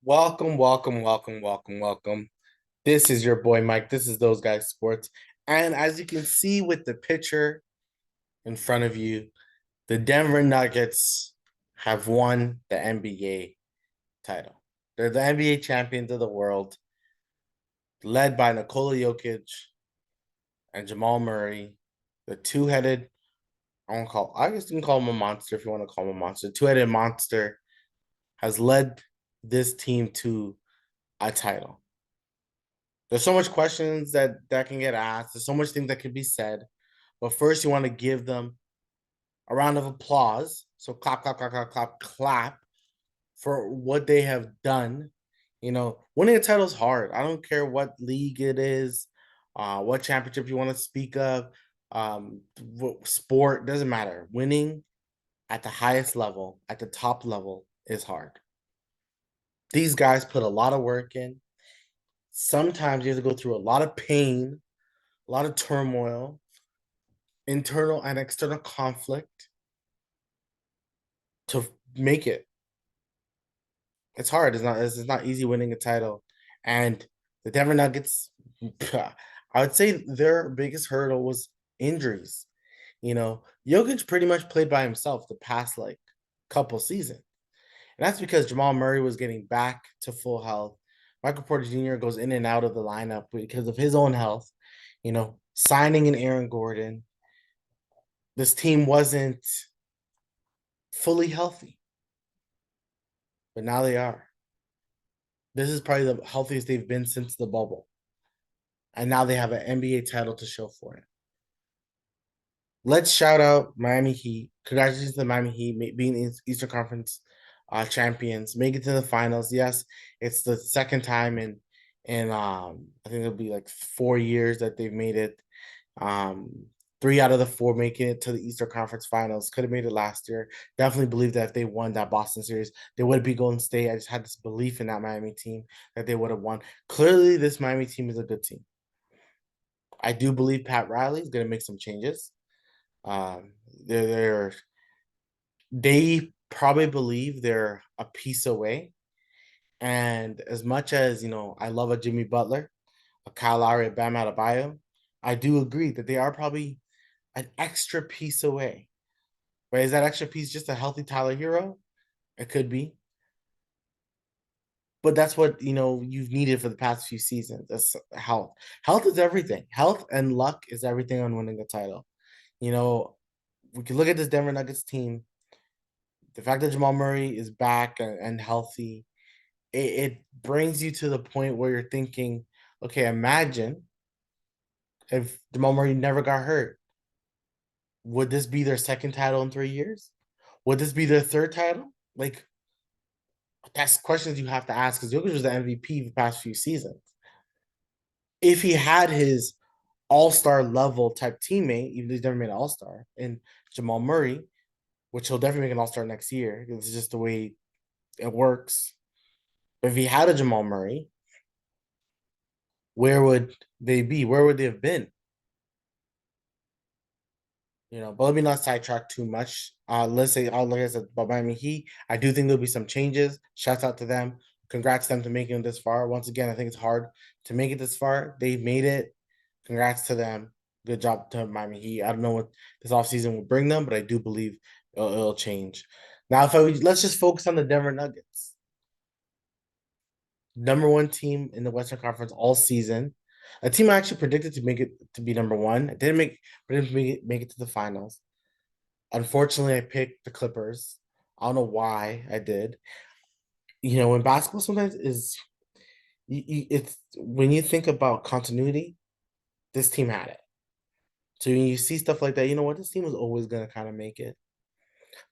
Welcome, welcome, welcome, welcome, welcome. This is your boy Mike. This is Those Guys Sports. And as you can see with the picture in front of you, the Denver Nuggets have won the NBA title. They're the NBA champions of the world, led by Nikola Jokic and Jamal Murray, the two-headed, I guess you can call him a monster if you want to call him a monster. Two-headed monster has led this team to a title. There's so much questions that can get asked. There's so much things that can be said. But first, you want to give them a round of applause. So clap, clap, clap, clap, clap, clap for what they have done. Winning a title is hard. I don't care what league it is, what championship you want to speak of, what sport, doesn't matter. Winning at the highest level, at the top level, is hard. These guys put a lot of work in. Sometimes you have to go through a lot of pain, a lot of turmoil, internal and external conflict to make it. It's hard. It's not easy winning a title. And the Denver Nuggets, I would say their biggest hurdle was injuries. Jokic pretty much played by himself the past couple seasons. And that's because Jamal Murray was getting back to full health. Michael Porter Jr. goes in and out of the lineup because of his own health. Signing in Aaron Gordon, this team wasn't fully healthy, but now they are. This is probably the healthiest they've been since the bubble. And now they have an NBA title to show for it. Let's shout out Miami Heat. Congratulations to the Miami Heat being Eastern Conference champions, make it to the finals. Yes, it's the second time in I think it'll be like 4 years that they've made it. Um, Three out of the four making it to the Eastern Conference Finals. Could have made it last year. Definitely believe that if they won that Boston series, they would be Golden State. I just had this belief in that Miami team that they would have won. Clearly, this Miami team is a good team. I do believe Pat Riley is going to make some changes. Um, they probably believe they're a piece away. And as much as I love a Jimmy Butler, a Kyle Lowry, a Bam Adebayo, I do agree that they are probably an extra piece away. But is that extra piece just a healthy Tyler Hero? It could be. But that's what you've needed for the past few seasons. That's health. Health is everything. Health and luck is everything on winning a title. You know, we can look at this Denver Nuggets team. The fact that Jamal Murray is back and healthy, it brings you to the point where you're thinking, okay, imagine if Jamal Murray never got hurt. Would this be their second title in 3 years? Would this be their third title? Like, that's questions you have to ask because Jokic was the MVP the past few seasons. If he had his all-star level type teammate, even though he's never made an all-star, and Jamal Murray, which he'll definitely make an all-star next year. It's just the way it works. But if he had a Jamal Murray, where would they be? Where would they have been? But let me not sidetrack too much. Let's say, like I said, about Miami Heat, I do think there'll be some changes. Shouts out to them. Congrats to them to making it this far. Once again, I think it's hard to make it this far. They've made it. Congrats to them. Good job to Miami Heat. I don't know what this offseason will bring them, but I do believe it'll change. Now, let's just focus on the Denver Nuggets. Number one team in the Western Conference all season. A team I actually predicted to make it to be number one. Didn't make it to the finals. Unfortunately, I picked the Clippers. I don't know why I did. When basketball sometimes it's when you think about continuity, this team had it. So when you see stuff like that, you know what? This team was always going to kind of make it.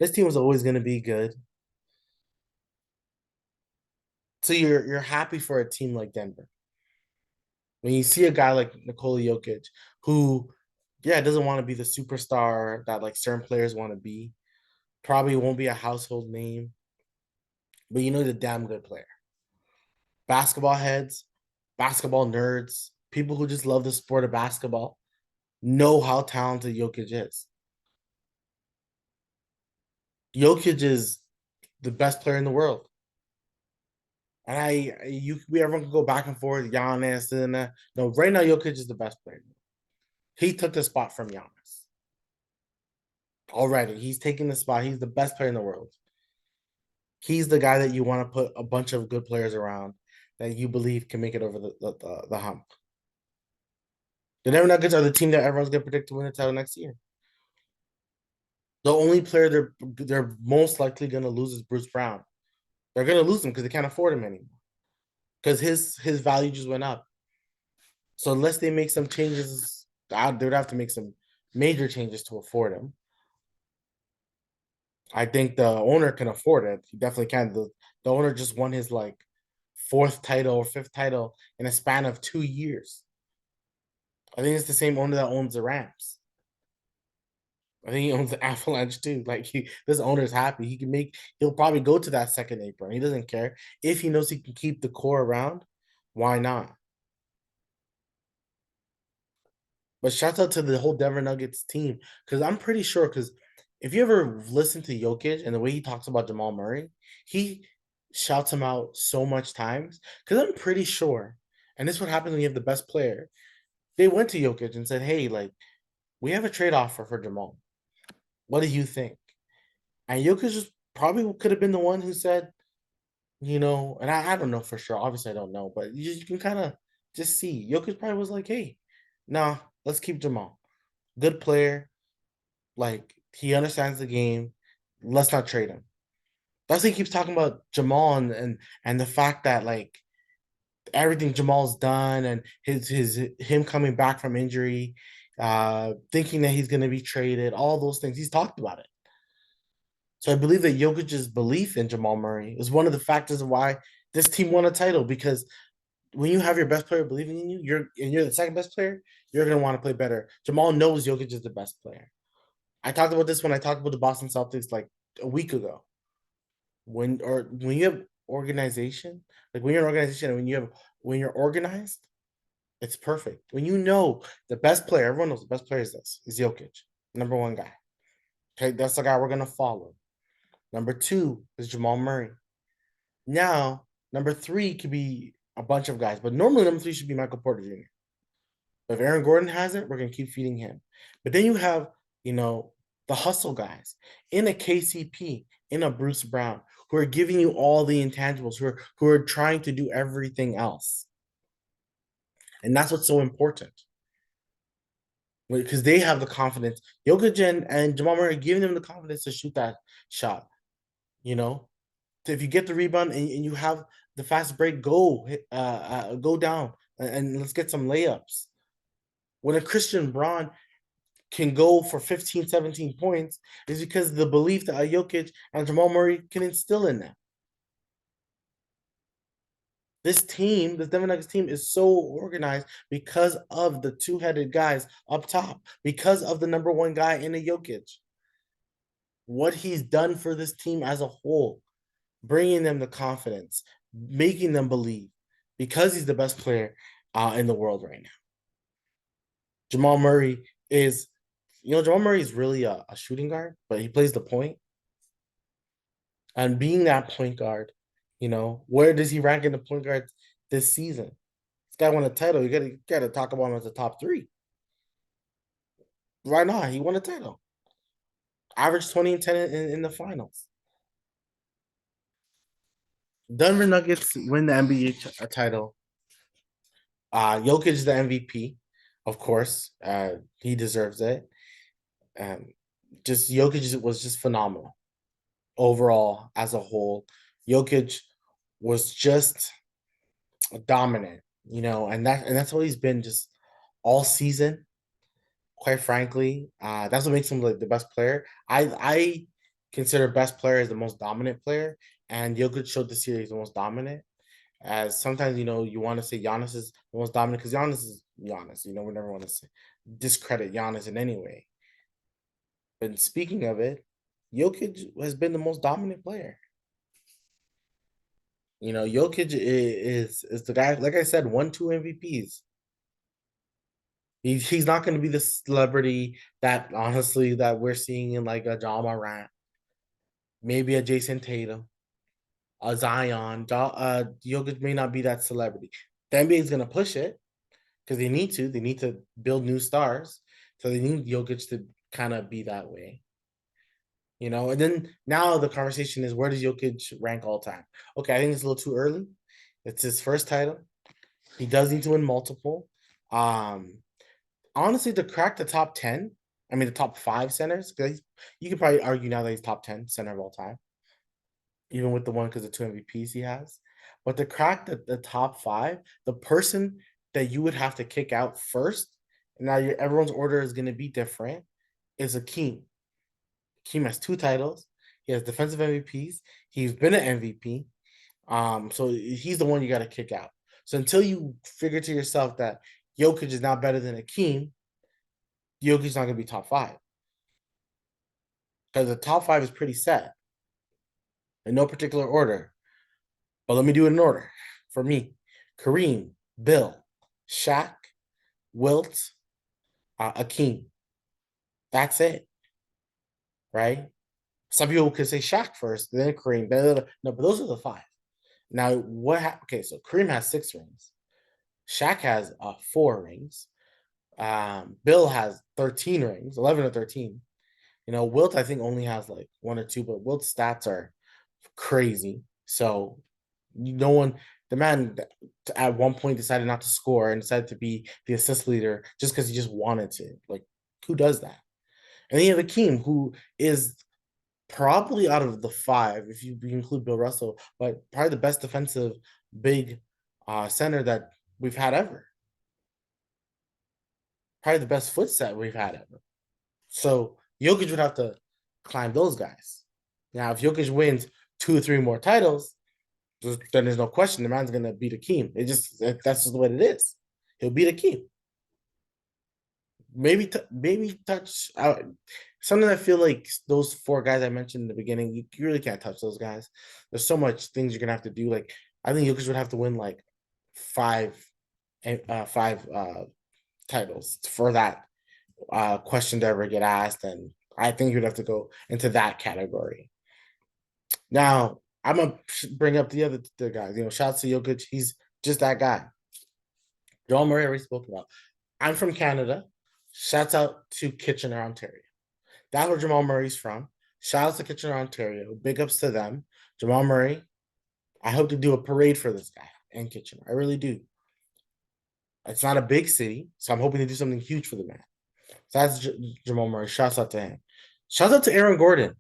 This team was always going to be good. So you're happy for a team like Denver. When you see a guy like Nikola Jokic, who, yeah, doesn't want to be the superstar that like certain players want to be, probably won't be a household name, but he's a damn good player. Basketball heads, basketball nerds, people who just love the sport of basketball know how talented Jokic is. Jokic is the best player in the world. And we everyone can go back and forth, Giannis, and no, right now Jokic is the best player. He took the spot from Giannis already. He's taking the spot. He's the best player in the world. He's the guy that you want to put a bunch of good players around that you believe can make it over the hump. The Denver Nuggets are the team that everyone's gonna predict to win the title next year. The only player they're most likely gonna lose is Bruce Brown. They're gonna lose him because they can't afford him anymore. Because his value just went up. So unless they make some changes, they would have to make some major changes to afford him. I think the owner can afford it. He definitely can. The owner just won his like fourth title or fifth title in a span of 2 years. I think it's the same owner that owns the Rams. I think he owns the Avalanche too. Like this owner's happy. He'll probably go to that second apron. He doesn't care. If he knows he can keep the core around, why not? But shout out to the whole Denver Nuggets team. Because I'm pretty sure, because if you ever listen to Jokic and the way he talks about Jamal Murray, he shouts him out so much times. Because I'm pretty sure, and this is what happens when you have the best player. They went to Jokic and said, hey, like, we have a trade offer for Jamal. What do you think? And Jokic just probably could have been the one who said, and I don't know for sure. Obviously, I don't know, but you can kind of just see. Jokic probably was like, hey, nah, let's keep Jamal. Good player. Like, he understands the game. Let's not trade him. That's why he keeps talking about Jamal and the fact that like everything Jamal's done and his him coming back from injury, thinking that he's gonna be traded, all those things. He's talked about it. So I believe that Jokic's belief in Jamal Murray is one of the factors of why this team won a title. Because when you have your best player believing in you, you're the second best player, you're gonna want to play better. Jamal knows Jokic is the best player. I talked about this when I talked about the Boston Celtics like a week ago. When you have organization, like when you're an organization and when you're organized, it's perfect. When you know the best player, everyone knows the best player is Jokic, number one guy. Okay, that's the guy we're gonna follow. Number two is Jamal Murray. Now, number three could be a bunch of guys, but normally number three should be Michael Porter Jr. If Aaron Gordon has it, we're gonna keep feeding him. But then you have, the hustle guys in a KCP, in a Bruce Brown, who are giving you all the intangibles, who are trying to do everything else. And that's what's so important. Because they have the confidence. Jokic and Jamal Murray are giving them the confidence to shoot that shot. You know, if you get the rebound and you have the fast break, go down and let's get some layups. When a Christian Braun can go for 15, 17 points, is because the belief that Jokic and Jamal Murray can instill in them. This team, this Denver Nuggets team, is so organized because of the two-headed guys up top, because of the number one guy in a Jokic. What he's done for this team as a whole, bringing them the confidence, making them believe, because he's the best player in the world right now. Jamal Murray is, Jamal Murray is really a shooting guard, but he plays the point. And being that point guard, where does he rank in the point guard this season? This guy won a title. You gotta talk about him as a top three. Right now, he won a title. Average 20 and 10 in the finals. Denver Nuggets win the NBA title. Jokic is the MVP, of course. He deserves it. Just Jokic was just phenomenal overall as a whole. Jokic was just dominant, and that's what he's been just all season. Quite frankly, that's what makes him like the best player. I consider best player as the most dominant player, and Jokic showed the series the most dominant. As sometimes you want to say Giannis is the most dominant because Giannis is Giannis. We never want to discredit Giannis in any way. But speaking of it, Jokic has been the most dominant player. Jokic is the guy. Like I said, won 2 MVPs. He's not going to be the celebrity that honestly that we're seeing in like a Ja Morant, maybe a Jason Tatum. Zion, Jokic may not be that celebrity. The NBA is gonna push it because they need to. They need to build new stars, so they need Jokic to kind of be that way. And then now the conversation is where does Jokic rank all time? Okay, I think it's a little too early. It's his first title. He does need to win multiple. Um, Honestly, to crack the top 10, I mean the top five centers, because you could probably argue now that he's top 10 center of all time, even with the one because of two MVPs he has. But to crack the top five, the person that you would have to kick out first, and now everyone's order is going to be different, is Akeem. Akeem has two titles. He has defensive MVPs. He's been an MVP. So he's the one you got to kick out. So until you figure to yourself that Jokic is not better than Akeem, Jokic's not going to be top five because the top five is pretty set in no particular order. But let me do it in order. For me, Kareem, Bill, Shaq, Wilt, Akeem. That's it, right? Some people could say Shaq first, then Kareem. No, but those are the five. Now, okay, so Kareem has 6 rings. Shaq has 4 rings. Bill has 13 rings, 11 or 13. Wilt, I think, only has like 1 or 2, but Wilt's stats are crazy. So, no one, the man at one point decided not to score and decided to be the assist leader just because he just wanted to. Like, who does that? And then you have Akeem, who is probably out of the five, if you include Bill Russell, but probably the best defensive big center that we've had ever. Probably the best foot set we've had ever. So Jokic would have to climb those guys. Now, if Jokic wins 2 or 3 more titles, then there's no question the man's gonna beat Akeem. That's just what it is. He'll beat Akeem. Maybe touch out something. I feel like those 4 guys I mentioned in the beginning, you really can't touch those guys. There's so much things you're gonna have to do. Like I think Jokic would have to win like five titles for that question to ever get asked, and I think you'd have to go into that category. Now, I'm gonna bring up the guys. Shout out to Jokic. He's just that guy. Jamal Murray already spoke about. I'm from Canada. Shouts out to Kitchener, Ontario. That's where Jamal Murray's from. Shout out to Kitchener, Ontario. Big ups to them. Jamal Murray, I hope to do a parade for this guy in Kitchener. I really do. It's not a big city, so I'm hoping to do something huge for the man. So that's Jamal Murray. Shouts out to him. Shouts out to Aaron Gordon,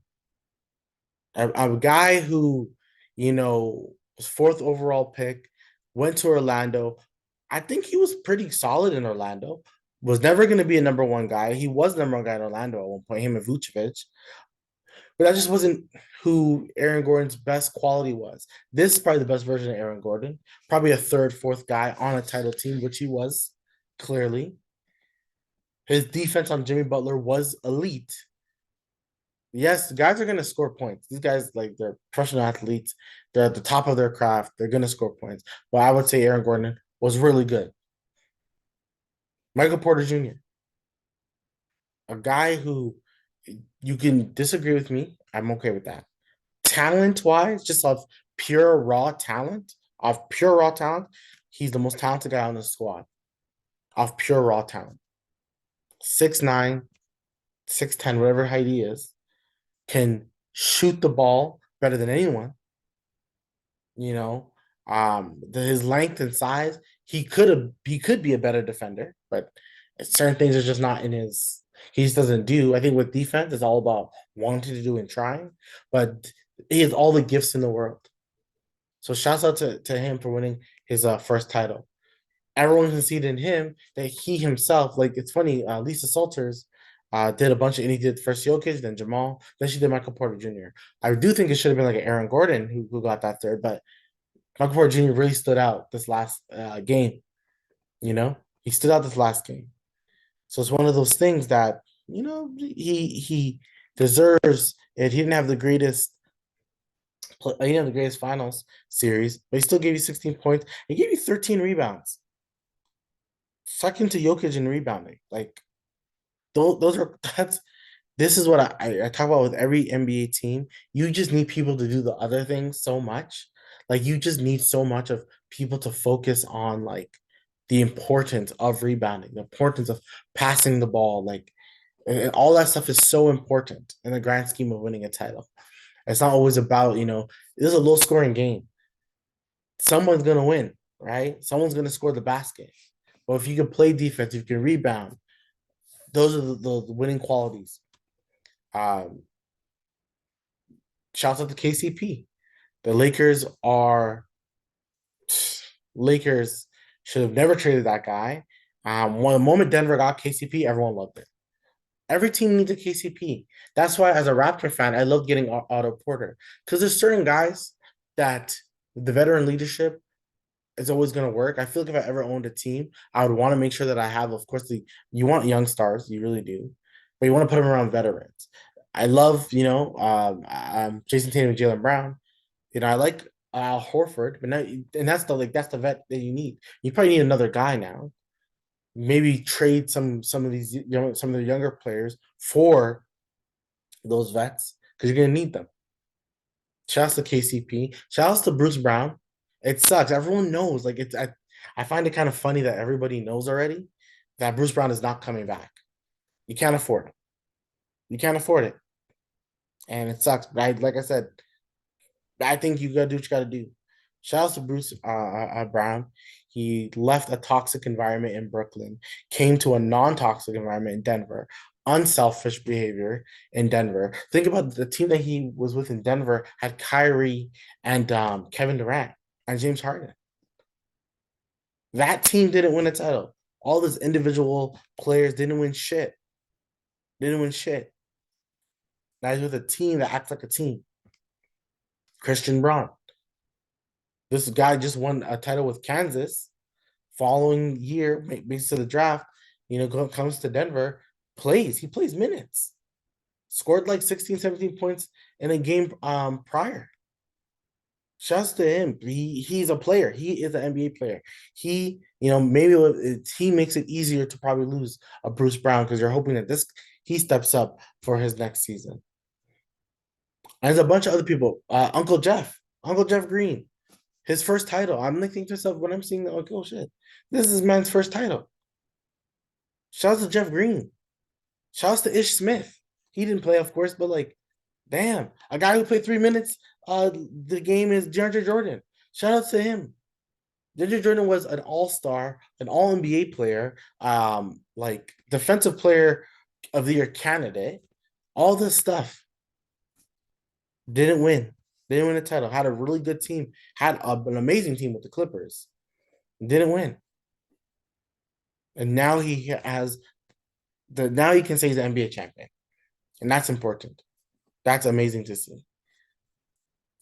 a guy who, was 4th overall pick, went to Orlando. I think he was pretty solid in Orlando. Was never going to be a number 1 guy. He was number 1 guy in Orlando at one point, him and Vucevic. But that just wasn't who Aaron Gordon's best quality was. This is probably the best version of Aaron Gordon. Probably a 3rd, 4th guy on a title team, which he was, clearly. His defense on Jimmy Butler was elite. Yes, guys are going to score points. These guys, they're professional athletes. They're at the top of their craft. They're going to score points. But I would say Aaron Gordon was really good. Michael Porter Jr., a guy who you can disagree with me. I'm okay with that. Talent-wise, just off pure raw talent, he's the most talented guy on the squad. Off pure raw talent. 6'9", 6'10", whatever height he is, can shoot the ball better than anyone. His length and size, he could be a better defender, but certain things are just not in his. He just doesn't do. I think with defense, it's all about wanting to do and trying, but he has all the gifts in the world. So shouts out to him for winning his first title. Everyone can see it in him that he himself, it's funny, Lisa Salters did a bunch of, and he did first Jokic, then Jamal, then she did Michael Porter Jr. I do think it should have been like an Aaron Gordon who got that third, but Michael Porter Jr. really stood out this last game. He stood out this last game. So it's one of those things that he deserves it. He didn't have the greatest. He didn't have the greatest finals series, but he still gave you 16 points. He gave you 13 rebounds. Second to Jokic in rebounding. Those are this is what I talk about with every NBA team. You just need people to do the other things so much. Like you just need so much of people to focus on like the importance of rebounding, the importance of passing the ball, like and all that stuff is so important in the grand scheme of winning a title. It's not always about, this is a low scoring game. Someone's gonna win, right? Someone's gonna score the basket. But if you can play defense, if you can rebound, those are the winning qualities. Um, Shouts out to KCP. The Lakers should have never traded that guy. When the moment Denver got KCP, everyone loved it. Every team needs a KCP. That's why, as a Raptor fan, I love getting Otto Porter because there's certain guys that the veteran leadership is always going to work. I feel like if I ever owned a team, I would want to make sure that I have, of course, you want young stars, you really do, but you want to put them around veterans. I love, Jason Tatum and Jaylen Brown. I like Al Horford, but now, and that's the vet that you need. You probably need another guy now. Maybe trade some of these some of the younger players for those vets because you're gonna need them. Shouts to KCP. Shouts to Bruce Brown. It sucks. Everyone knows. Like I find it kind of funny that everybody knows already that Bruce Brown is not coming back. You can't afford it. You can't afford it, and it sucks. But like I said, I think you gotta do what you gotta do. Shout out to Bruce Brown. He left a toxic environment in Brooklyn, came to a non-toxic environment in Denver, unselfish behavior in Denver. Think about the team that he was with in Denver had Kyrie and Kevin Durant and James Harden. That team didn't win a title. All those individual players didn't win shit. Didn't win shit. Now he's with a team that acts like a team. Christian Braun. This guy just won a title with Kansas. Following year, makes to the draft, comes to Denver, he plays minutes. Scored like 16, 17 points in a game prior. Shouts to him. He's a player. He is an NBA player. Maybe he makes it easier to probably lose a Bruce Brown because you're hoping that he steps up for his next season. And there's a bunch of other people. Uncle Jeff Green, his first title. I'm like thinking to myself when I'm seeing that, like, oh shit, this is man's first title. Shouts to Jeff Green. Shouts to Ish Smith. He didn't play, of course, but like, damn, a guy who played 3 minutes. The game is DeAndre Jordan. Shout out to him. DeAndre Jordan was an all-star, an all NBA player, like defensive player of the year candidate. All this stuff. Didn't win. Didn't win a title. Had a really good team. Had an amazing team with the Clippers. Didn't win. And now he has now he can say he's an NBA champion. And that's important. That's amazing to see.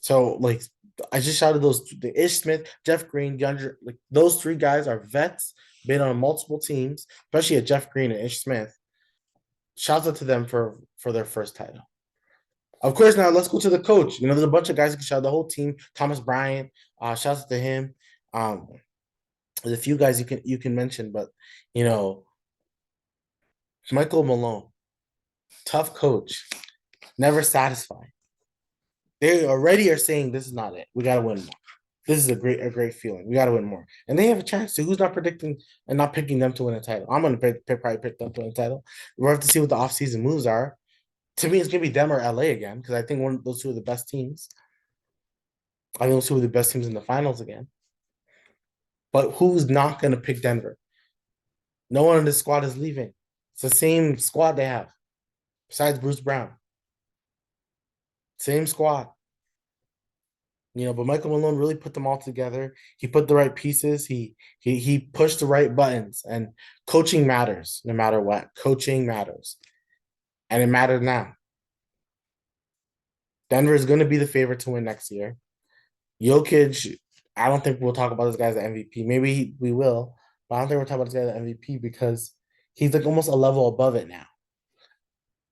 So, like, I just shouted the Ish Smith, Jeff Green, DeAndre, like those three guys are vets, been on multiple teams, especially at Jeff Green and Ish Smith. Shout out to them for their first title. Of course, now let's go to the coach. There's a bunch of guys who can shout the whole team. Thomas Bryant, shouts to him. There's a few guys you can mention, but Michael Malone, tough coach, never satisfied. They already are saying this is not it. We gotta win more. This is a great feeling. We gotta win more, and they have a chance to. Who's not predicting and not picking them to win a title? I'm gonna probably pick them to win a title. We'll have to see what the offseason moves are. To me, it's gonna be them or LA again because I think one of those two are the best teams. I think those two are the best teams in the finals again. But who's not gonna pick Denver? No one in this squad is leaving. It's the same squad they have, besides Bruce Brown. Same squad. But Michael Malone really put them all together. He put the right pieces. He pushed the right buttons. And coaching matters, no matter what. Coaching matters, and it mattered now. Denver is going to be the favorite to win next year. Jokic, I don't think we'll talk about this guy as an MVP. Maybe we will, but I don't think we're talking about this guy as an MVP because he's like almost a level above it now.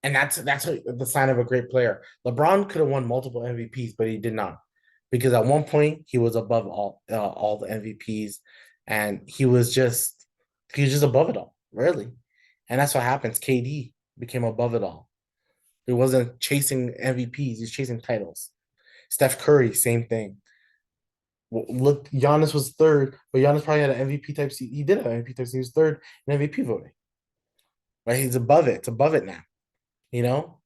And that's the sign of a great player. LeBron could have won multiple MVPs, but he did not, because at one point he was above all the MVPs, and he was just above it all, really. And that's what happens. KD became above it all. He wasn't chasing MVPs. He's chasing titles. Steph Curry, same thing. Look, Giannis was third, but Giannis probably had an MVP type seat. He did have an MVP type seat. He was third in MVP voting. Right? He's above it. It's above it now. You know,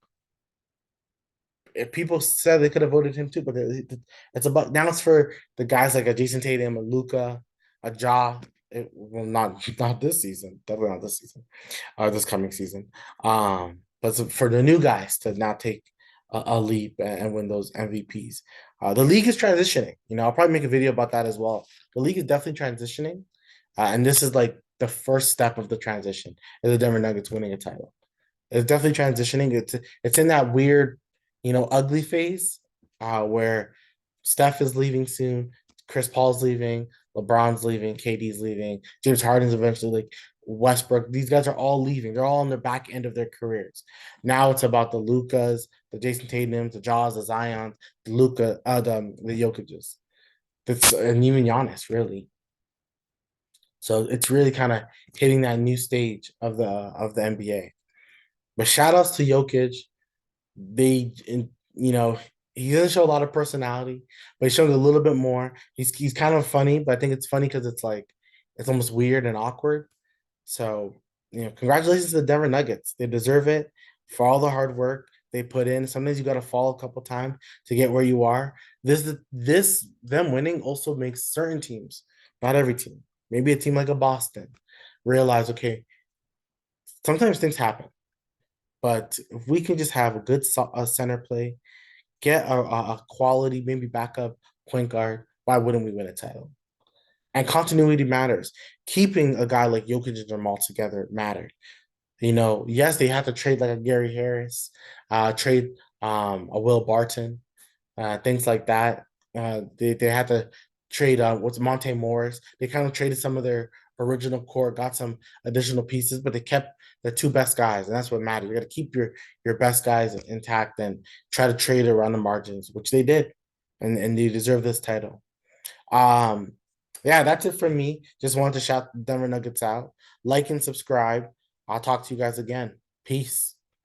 if people said they could have voted him too, but it's about now. It's for the guys like a Jason Tatum, a Luca, a Ja. Well, not this season. Definitely not this season. This coming season. But for the new guys to now take a leap and win those MVPs. The league is transitioning. I'll probably make a video about that as well. The league is definitely transitioning, and this is like the first step of the transition. Is the Denver Nuggets winning a title? It's definitely transitioning. It's in that weird, ugly phase where Steph is leaving soon, Chris Paul's leaving, LeBron's leaving, KD's leaving, James Harden's eventually like Westbrook. These guys are all leaving. They're all on the back end of their careers. Now it's about the Lucas, the Jason Tatum's, the Jaws, the Zions, the Luca, the Jokic's. And even Giannis, really. So it's really kind of hitting that new stage of the NBA. But shout outs to Jokic. They, he doesn't show a lot of personality, but he showed a little bit more. He's kind of funny, but I think it's funny because it's like it's almost weird and awkward. So, congratulations to the Denver Nuggets. They deserve it for all the hard work they put in. Sometimes you got to fall a couple times to get where you are. This them winning also makes certain teams, not every team, maybe a team like a Boston, realize okay, sometimes things happen. But if we can just have a good center play, get a quality, maybe backup point guard, why wouldn't we win a title? And continuity matters. Keeping a guy like Jokic and Jamal together mattered. Yes, they had to trade like a Gary Harris, trade a Will Barton, things like that. They had to trade what's Monte Morris. They kind of traded some of their original core, got some additional pieces, but they kept the two best guys, and that's what matters. You got to keep your best guys intact and try to trade around the margins, which they did, and they deserve this title. Um, yeah, that's it for me. Just wanted to shout the Denver Nuggets out. Like and subscribe. I'll talk to you guys again. Peace.